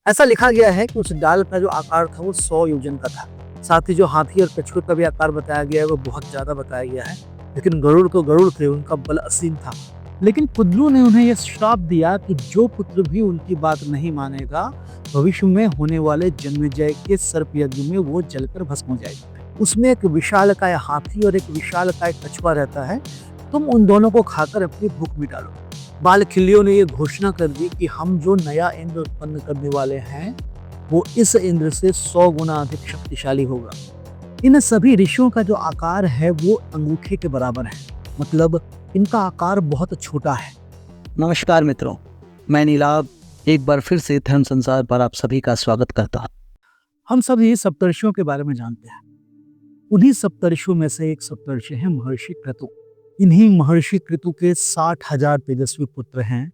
ऐसा लिखा गया है कि उस डाल का जो आकार था वो 100 योजन का था। साथ ही जो हाथी और कछुए का भी आकार बताया गया है वो बहुत ज्यादा बताया गया है। लेकिन गरुड़ तो गरुड़ थे, उनका बल असीम था। लेकिन कुल्लू ने उन्हें यह श्राप दिया कि जो पुत्र भी उनकी बात नहीं मानेगा, भविष्य में होने वाले जन्मेजय के सर्प यज्ञ में वो जलकर भस्म हो जाएगा। उसमें एक विशालकाय हाथी और एक विशालकाय कछुआ रहता है। तुम उन दोनों को खाकर अपनी भूख मिटा लो। बालखिल्यों ने ये घोषणा कर दी कि हम जो नया इंद्र उत्पन्न करने वाले हैं वो इस इंद्र से 100 गुना अधिक शक्तिशाली होगा। इन सभी ऋषियों का जो आकार है वो अंगूठे के बराबर है, मतलब इनका आकार बहुत छोटा है। नमस्कार मित्रों, मैं नीलाभ एक बार फिर से धर्म संसार पर आप सभी का स्वागत करता हूँ। हम सभी सप्तर्षियों के बारे में जानते हैं। उन्हीं सप्तर्षियों में से एक सप्तर्षि है महर्षि क्रतु। इन्हीं महर्षि क्रतु के 60,000 तेजस्वी पुत्र हैं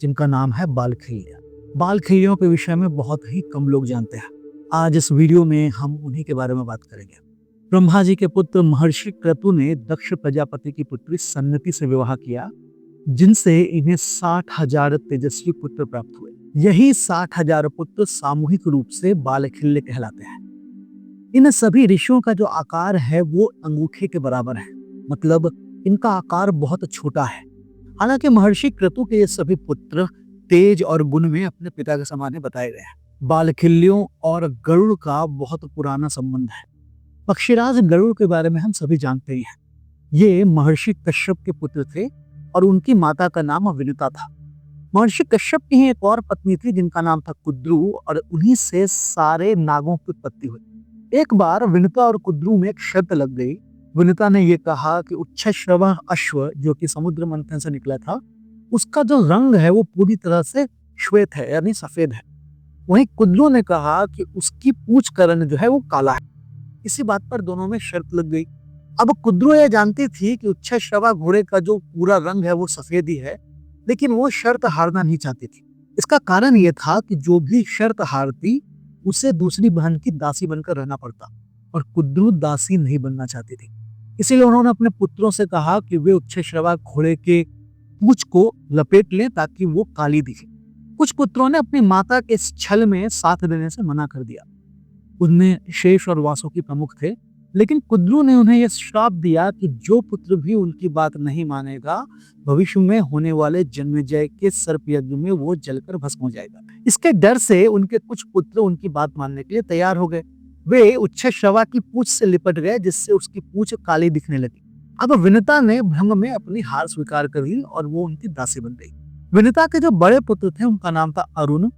जिनका नाम है बालखिल्य। बालखिल्यों के विषय में बहुत ही कम लोग जानते हैं। आज इस वीडियो में हम उन्हीं के बारे में बात करेंगे। ब्रह्मा जी के पुत्र महर्षि क्रतु ने दक्ष प्रजापति की पुत्री सन्नति से विवाह किया, जिनसे इन्हें 60,000 तेजस्वी पुत्र प्राप्त हुए। यही 60,000 पुत्र सामूहिक रूप से बालखिल्य कहलाते हैं। इन सभी ऋषियों का जो आकार है वो अंगूठे के बराबर है, मतलब इनका आकार बहुत छोटा है। हालांकि महर्षि क्रतु के ये सभी पुत्र तेज और गुण में अपने पिता के समान बताए गए हैं। बालखिल्यों और गरुड़ का बहुत पुराना संबंध है। पक्षीराज गरुड़ के बारे में हम सभी जानते ही हैं। ये महर्षि कश्यप के पुत्र थे और उनकी माता का नाम विनुता था। महर्षि कश्यप की ही एक और पत्नी थी जिनका नाम था कुद्रू, और उन्हीं से सारे नागों की उत्पत्ति हुई। एक बार विनुता और कुद्रू में एक शर्त लग गई। विनुता ने यह कहा कि उच्छश्रवः अश्व, जो कि समुद्र मंथन से निकला था, उसका जो रंग है वो पूरी तरह से श्वेत है, यानी सफेद है। वहीं कुद्रू ने कहा कि उसकी पूंछ का रंग जो है वो काला है। इसी बात पर दोनों में शर्त लग गई। अब कुद्रू ये जानती थी कि उच्छश्रवा घोड़े का जो पूरा रंग है वो सफेद ही है, लेकिन वो शर्त हारना नहीं चाहती थी। इसका कारण ये था कि जो भी शर्त हारती उसे दूसरी बहन की दासी बनकर रहना पड़ता, और कुद्रू दासी नहीं बनना चाहती थी। इसीलिए उन्होंने अपने पुत्रों से कहा कि वे उच्छश्रवा घोड़े के पूंछ को लपेट लें ताकि वो काली दिखे। कुछ पुत्रों ने अपनी माता के इस छल में साथ देने से मना कर दिया। उनमें शेष और वासुकी प्रमुख थे, लेकिन कुद्रू ने उन्हें यह श्राप दिया कि जो पुत्र भी उनकी बात नहीं मानेगा, भविष्य में होने वाले जन्मेजय के सर्प यज्ञ में वो जलकर भस्म हो जाएगा। इसके डर से उनके कुछ पुत्र उनकी बात मानने के लिए तैयार हो गए। वे उच्छश्रवा की पूंछ से लिपट गए, जिससे उसकी पूंछ काली दिखने लगी। अब विनुता ने भ्रम में अपनी हार स्वीकार कर ली और वो उनकी दासी बन गई। विनुता के जो बड़े पुत्र थे उनका नाम था अरुण,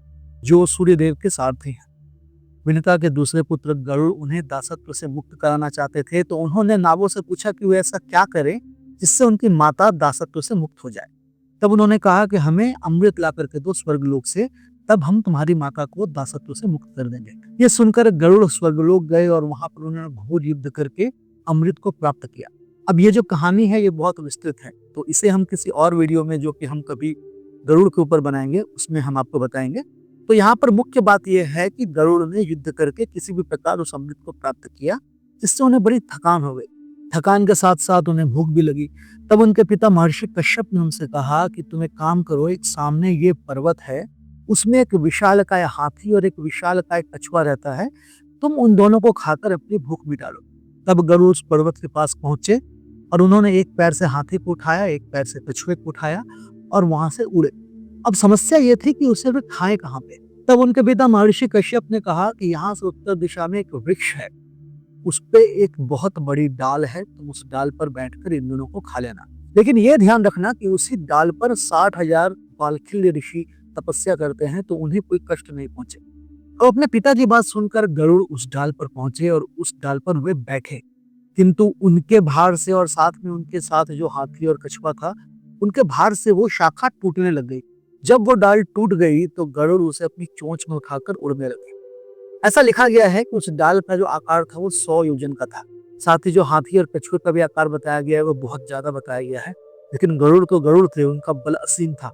जो सूर्यदेव के सारथी हैं। विनुता के दूसरे पुत्र गरुड़ उन्हें दासत्व से मुक्त कराना चाहते थे, तो उन्होंने नागों से पूछा कि वे ऐसा क्या करें जिससे उनकी माता दासत्व से मुक्त हो जाए। तब उन्होंने कहा कि हमें अमृत ला करके दो स्वर्गलोक से, तब हम तुम्हारी माता को दासत्व से मुक्त कर देंगे। ये सुनकर गरुड़ स्वर्गलोक गए और वहां पर उन्होंने घोर युद्ध करके अमृत को प्राप्त किया। अब ये जो कहानी है ये बहुत विस्तृत है, तो इसे हम किसी और वीडियो में, जो कि हम कभी गरुड़ के ऊपर बनाएंगे, उसमें हम आपको बताएंगे। तो यहाँ पर मुख्य बात यह है कि गरुड़ ने युद्ध करके किसी भी प्रकार उस अमृत को प्राप्त किया, जिससे उन्हें बड़ी थकान हो गई। थकान के साथ साथ उन्हें भूख भी लगी। तब उनके पिता महर्षि कश्यप ने उनसे कहा कि तुम एक काम करो, एक सामने ये पर्वत है, उसमें एक विशालकाय हाथी और एक विशालकाय कछुआ रहता है, तुम उन दोनों को खाकर अपनी भूख मिटा लो। तब गरुड़ उस पर्वत के पास पहुंचे और उन्होंने एक पैर से हाथी को उठाया, एक पैर से कछुए को उठाया और वहां से उड़े। अब समस्या ये थी कि उसे वे खाए कहाँ पे। तब उनके पिता महर्षि कश्यप ने कहा कि यहाँ से उत्तर दिशा में एक वृक्ष है, उस पे एक बहुत बड़ी डाल है, तुम उस डाल पर बैठकर इन दोनों को खा लेना। लेकिन यह ध्यान रखना कि उसी डाल पर 60,000 बालखिल्य ऋषि तपस्या करते हैं, तो उन्हें कोई कष्ट नहीं पहुंचे। तो अपने पिता की बात सुनकर गरुड़ उस डाल पर पहुंचे और उस डाल पर वे बैठे, किंतु उनके भार से और साथ में उनके साथ जो हाथी और कछुआ था, उनके भार से वो शाखा टूटने लग गई। जब वो डाल टूट गई तो गरुड़ उसे अपनी चोंच में उठाकर उड़ने लगे। ऐसा लिखा गया है कि उस डाल का जो आकार था वो 100 योजन का था। साथ ही जो हाथी और कछुए का भी आकार बताया गया है वो बहुत ज्यादा बताया गया है। लेकिन गरुड़ तो गरुड़ थे, उनका बल असीम था।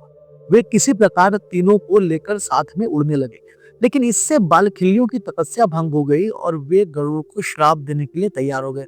वे किसी प्रकार तीनों को लेकर साथ में उड़ने लगे। लेकिन इससे बालखिल्यों की तपस्या भंग हो गई और वे गरुड़ को श्राप देने के लिए तैयार हो गए।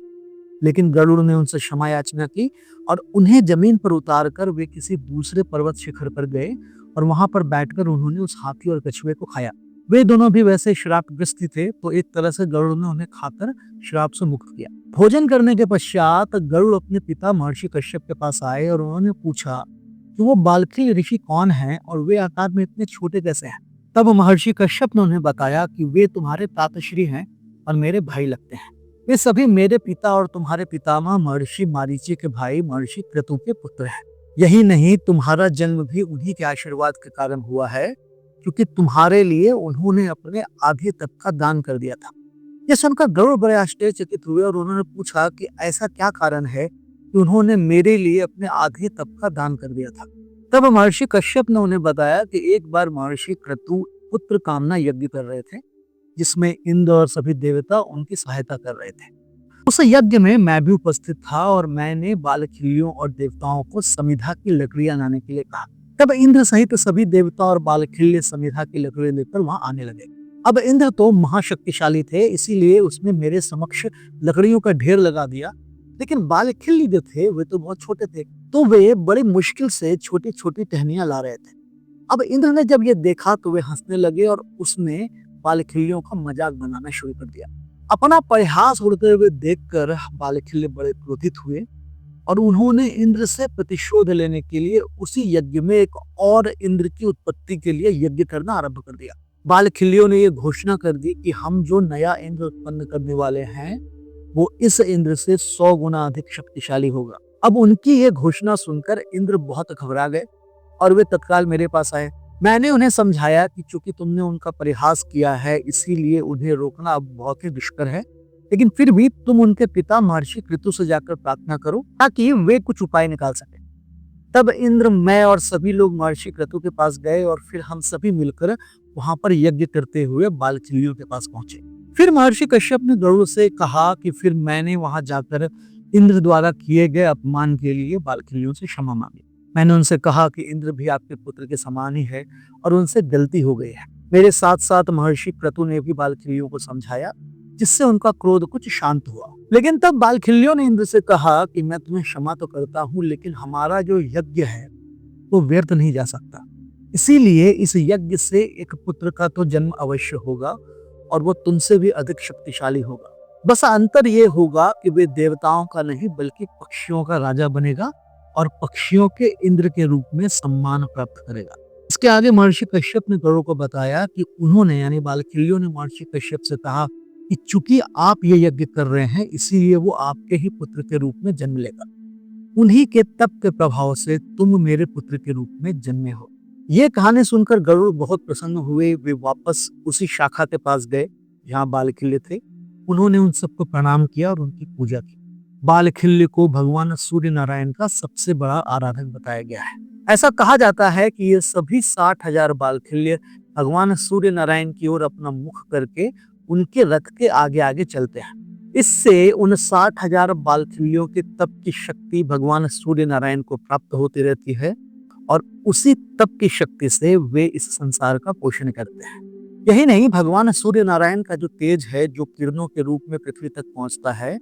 लेकिन गरुड़ ने उनसे क्षमा याचना की और उन्हें जमीन पर उतार कर वे किसी दूसरे पर्वत शिखर पर गए और वहां पर बैठकर उन्होंने उस हाथी और कछुए को खाया। वे दोनों भी वैसे श्रापग्रस्त थे, तो एक तरह से गरुड़ ने उन्हें खाकर श्राप से मुक्त किया। भोजन करने के पश्चात गरुड़ अपने पिता महर्षि कश्यप के पास आए और उन्होंने पूछा कि वो बालखिल ऋषि कौन हैं और वे आकार में इतने छोटे कैसे हैं। तब महर्षि कश्यप ने उन्हें बताया कि वे तुम्हारे तातश्री हैं और मेरे भाई लगते हैं। वे सभी मेरे पिता और तुम्हारे पितामह महर्षि मारीची के भाई महर्षि क्रतु के पुत्र हैं। यही नहीं, तुम्हारा जन्म भी उन्हीं के आशीर्वाद के कारण हुआ है, क्योंकि तुम्हारे लिए उन्होंने अपने आधे तप का दान कर दिया था। यह सुनकर गरुड़ बड़े आश्चर्यचकित हुए और उन्होंने पूछा कि ऐसा क्या कारण है कि उन्होंने मेरे लिए अपने आधे तप का दान कर दिया था। तब महर्षि कश्यप ने उन्हें बताया कि एक बार महर्षि क्रतु पुत्र कामना यज्ञ कर रहे थे, जिसमें इंद्र और सभी देवता उनकी सहायता कर रहे थे। उस यज्ञ में मैं भी उपस्थित था और मैंने बालखिलियों और देवताओं को समिधा की लकड़ियां लाने के लिए कहा। तब इंद्र सहित सभी देवता और बालखिल्य समिधा की लकड़ियां लेकर वहां आने लगे। अब इंद्र तो महाशक्तिशाली थे, इसीलिए उसने मेरे समक्ष लकड़ियों का ढेर लगा दिया, लेकिन बालखिल्य जो थे वे तो बहुत छोटे थे, तो वे बड़ी मुश्किल से छोटी छोटी टहनियां ला रहे थे। अब इंद्र ने जब ये देखा तो वे हंसने लगे और उसने बालखिल्यों का मजाक बनाना शुरू कर दिया। अपना परिहास उड़ते हुए देखकर बालखिल्य बड़े क्रोधित हुए और उन्होंने इंद्र से प्रतिशोध लेने के लिए उसी यज्ञ में एक और इंद्र की उत्पत्ति के लिए यज्ञ करना आरंभ कर दिया। बालखिल्यों ने यह घोषणा कर दी कि हम जो नया इंद्र उत्पन्न करने वाले हैं वो इस इंद्र से 100 गुना अधिक शक्तिशाली होगा। अब उनकी ये घोषणा सुनकर इंद्र बहुत घबरा गए और वे तत्काल मेरे पास आए। मैंने उन्हें समझाया कि चूंकि तुमने उनका परिहास किया है, इसीलिए उन्हें रोकना अब बहुत ही दुष्कर है, लेकिन फिर भी तुम उनके पिता महर्षि क्रतु से जाकर प्रार्थना करो ताकि वे कुछ उपाय निकाल सके। तब इंद्र, मैं और सभी लोग महर्षि क्रतु के पास गए और फिर हम सभी मिलकर वहां पर यज्ञ करते हुए बालखिल्यों के पास पहुंचे। फिर महर्षि कश्यप ने गरुड़ से कहा कि फिर मैंने वहां जाकर इंद्र द्वारा किए गए अपमान के लिए बालखिल्यों से क्षमा मांगी। मैंने उनसे कहा कि इंद्र भी आपके पुत्र के समान ही है और उनसे गलती हो गई है। मेरे साथ साथ महर्षि क्रतु ने भी बालखिल्यों को समझाया, जिससे उनका क्रोध कुछ शांत हुआ। लेकिन तब बालखिल्यों ने इंद्र से कहा कि मैं तुम्हें क्षमा तो करता हूँ, लेकिन हमारा जो यज्ञ है वो व्यर्थ नहीं जा सकता। इसीलिए इस यज्ञ से एक पुत्र का तो जन्म अवश्य होगा और वो तुमसे भी अधिक शक्तिशाली होगा। बस अंतर ये होगा कि वे देवताओं का नहीं बल्कि पक्षियों का राजा बनेगा और पक्षियों के इंद्र के रूप में सम्मान प्राप्त करेगा। इसके आगे महर्षि कश्यप ने गरुड़ को बताया कि उन्होंने यानी बालखिल्यों ने महर्षि कश्यप से कहा कि चूंकि आप ये यज्ञ कर रहे हैं, इसीलिए वो आपके ही पुत्र के रूप में जन्म लेगा। उन्हीं के तप के प्रभाव से तुम मेरे पुत्र के रूप में जन्मे हो। ये कहानी सुनकर गरुड़ बहुत प्रसन्न हुए। वे वापस उसी शाखा के पास गए जहाँ बालखिल्य थे। उन्होंने उन सबको प्रणाम किया और उनकी पूजा की। बालखिल्य को भगवान सूर्य नारायण का सबसे बड़ा आराधक बताया गया है। ऐसा कहा जाता है कि ये सभी 60,000 बालखिल्य भगवान सूर्य नारायण की ओर अपना मुख करके उनके रथ के आगे आगे चलते हैं। इससे उन 60,000 बालखिल्यों के तप की शक्ति भगवान सूर्य नारायण को प्राप्त होती रहती है और उसी तप की शक्ति से वे इस संसार का पोषण करते हैं। यही नहीं, भगवान सूर्य नारायण का जो तेज है, जो किरणों के रूप में पृथ्वी तक पहुंचता है,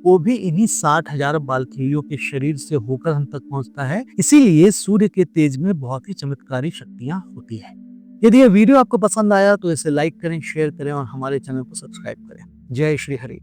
वो भी इन्हीं 60,000 बालखिल्यों के शरीर से होकर हम तक पहुंचता है। इसीलिए सूर्य के तेज में बहुत ही चमत्कारी शक्तियां होती है। यदि यह वीडियो आपको पसंद आया तो इसे लाइक करें, शेयर करें और हमारे चैनल को सब्सक्राइब करें। जय श्री हरि।